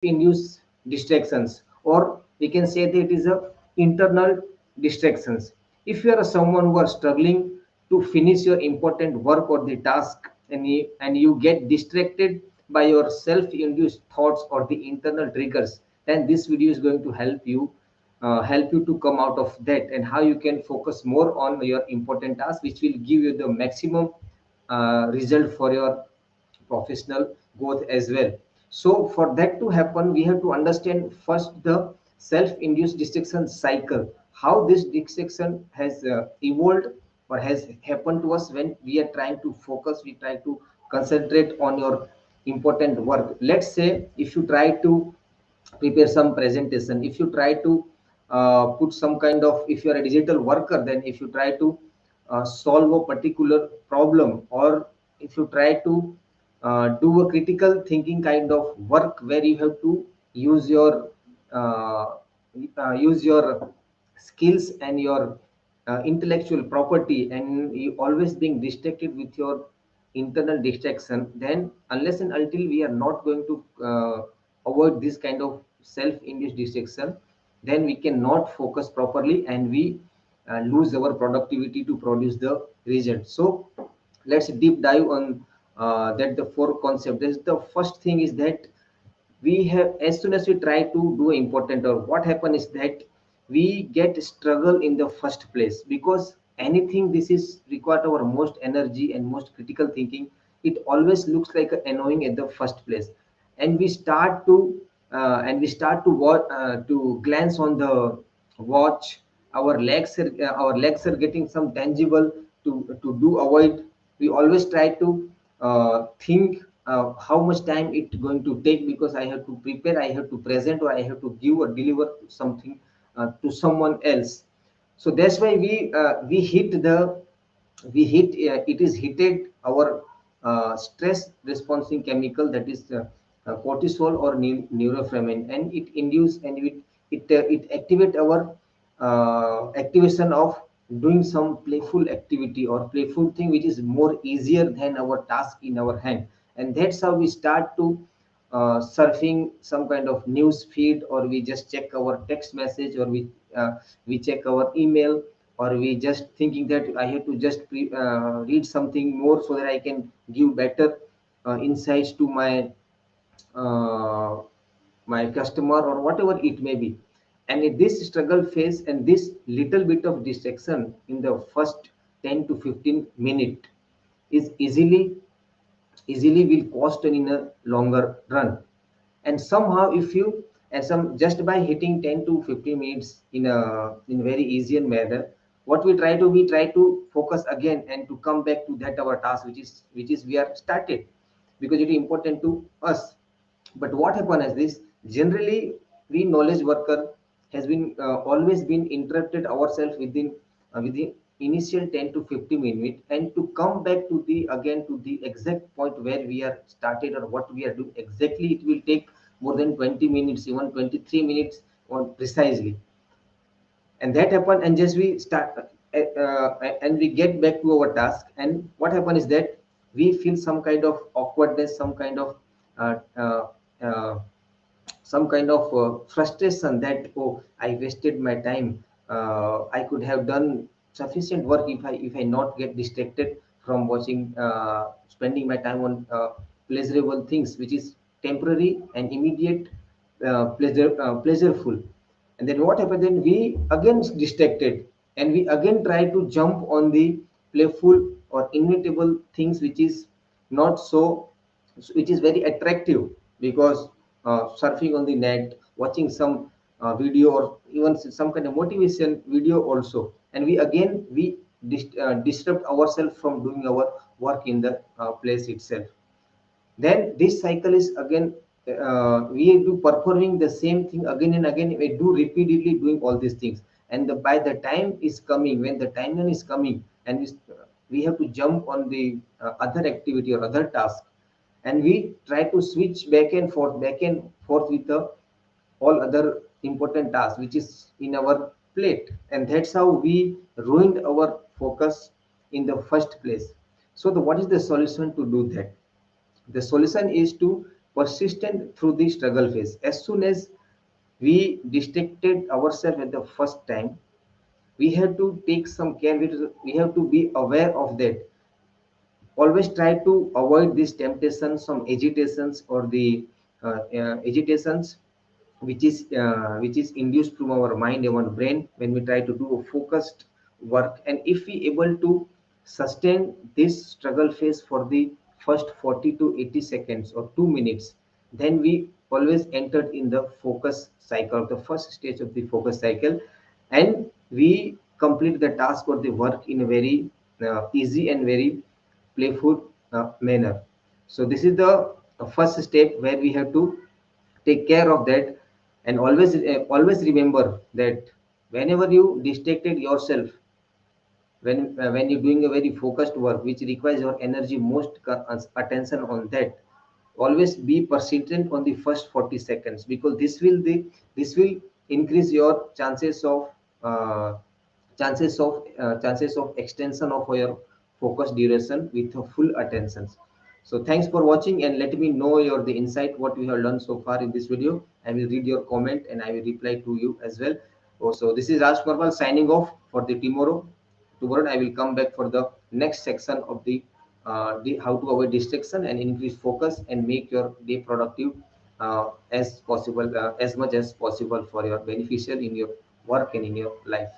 induced distractions, or we can say that it is a internal distractions. If you are someone who are struggling to finish your important work or the task, and you get distracted by your self-induced thoughts or the internal triggers, then this video is going to help you to come out of that, and how you can focus more on your important task, which will give you the maximum result for your professional growth as well. So for that to happen, we have to understand first the self-induced distraction cycle, how this distraction has evolved or has happened to us when we are trying to focus, we try to concentrate on your important work. Let's say if you try to prepare some presentation, if you try to put some kind of, if you are a digital worker, then if you try to solve a particular problem, or if you try to do a critical thinking kind of work where you have to use your uh, use your skills and your intellectual property, and you always being distracted with your internal distraction, then unless and until we are not going to avoid this kind of self-induced distraction, then we cannot focus properly, and we lose our productivity to produce the result. So let's deep dive on that the four concept. This the first thing is that we have, as soon as we try to do important, or what happen is that we get struggle in the first place, because anything this is required our most energy and most critical thinking, it always looks like annoying at the first place, and we start to to glance on the watch. Our legs are getting some tangible to do avoid. We always try to think how much time it's going to take, because I have to prepare, I have to present, or I have to give or deliver something to someone else. So that's why we hit the we hit it is hitted our stress responding chemical, that is cortisol or neurofilament, and it induce, and it activate our activation of doing some playful activity or playful thing, which is more easier than our task in our hand. And that's how we start to surfing some kind of news feed, or we just check our text message, or we check our email, or we just thinking that I have to just read something more so that I can give better insights to uh, my customer, or whatever it may be. And in this struggle phase, and this little bit of distraction in the first 10 to 15 minute is easily will cost in a longer run. And somehow if you, and some, just by hitting 10 to 15 minutes in very easy manner, what we try to focus again and to come back to that our task, which is we are started, because it is important to us. But what happen is this, generally we knowledge worker has been always been interrupted ourselves within initial 10 to 50 minutes, and to come back to the again to the exact point where we are started or what we are doing exactly, it will take more than 20 minutes, even 23 minutes on precisely. And that happen, and just we start and we get back to our task, and what happen is that we feel some kind of awkwardness, uh, uh, uh, some kind of frustration that, oh, I wasted my time, I could have done sufficient work if I not get distracted from watching spending my time on pleasurable things, which is temporary and immediate pleasureful. And then what happened, then we again distracted, and we again try to jump on the playful or inevitable things, which is not so, which is very attractive, because surfing on the net, watching some video, or even some kind of motivation video also, and we again disrupt ourselves from doing our work in the place itself. Then this cycle is again, we do performing the same thing again and again, we do repeatedly doing all these things. And by the time is coming, when the timeline is coming, and we have to jump on the other activity or other task, and we try to switch back and forth with the all other important tasks which is in our plate, and that's how we ruined our focus in the first place. So what is the solution to do that? The solution is to persistent through the struggle phase. As soon as we distracted ourselves at the first time, we have to take some care. We have to be aware of that. Always try to avoid these temptations, some agitations or the agitations which is induced from our mind and our brain when we try to do a focused work. And if we able to sustain this struggle phase for the first 40 to 80 seconds or 2 minutes, then we always entered in the focus cycle, the first stage of the focus cycle, and we complete the task or the work in a very easy and very playful manner. So this is the first step where we have to take care of that. And always remember that whenever you distracted yourself, when you're doing a very focused work which requires your energy most attention on that, always be persistent on the first 40 seconds, because this will increase your uh, chances of extension of your focus duration with a full attention. So thanks for watching, and let me know your the insight what you have learned so far in this video. I will read your comment and I will reply to you as well. Also, this is Raj Parwal signing off for the tomorrow. Tomorrow I will come back for the next section of the how to avoid distraction and increase focus and make your day productive as possible, as much as possible for your beneficial in your work and in your life.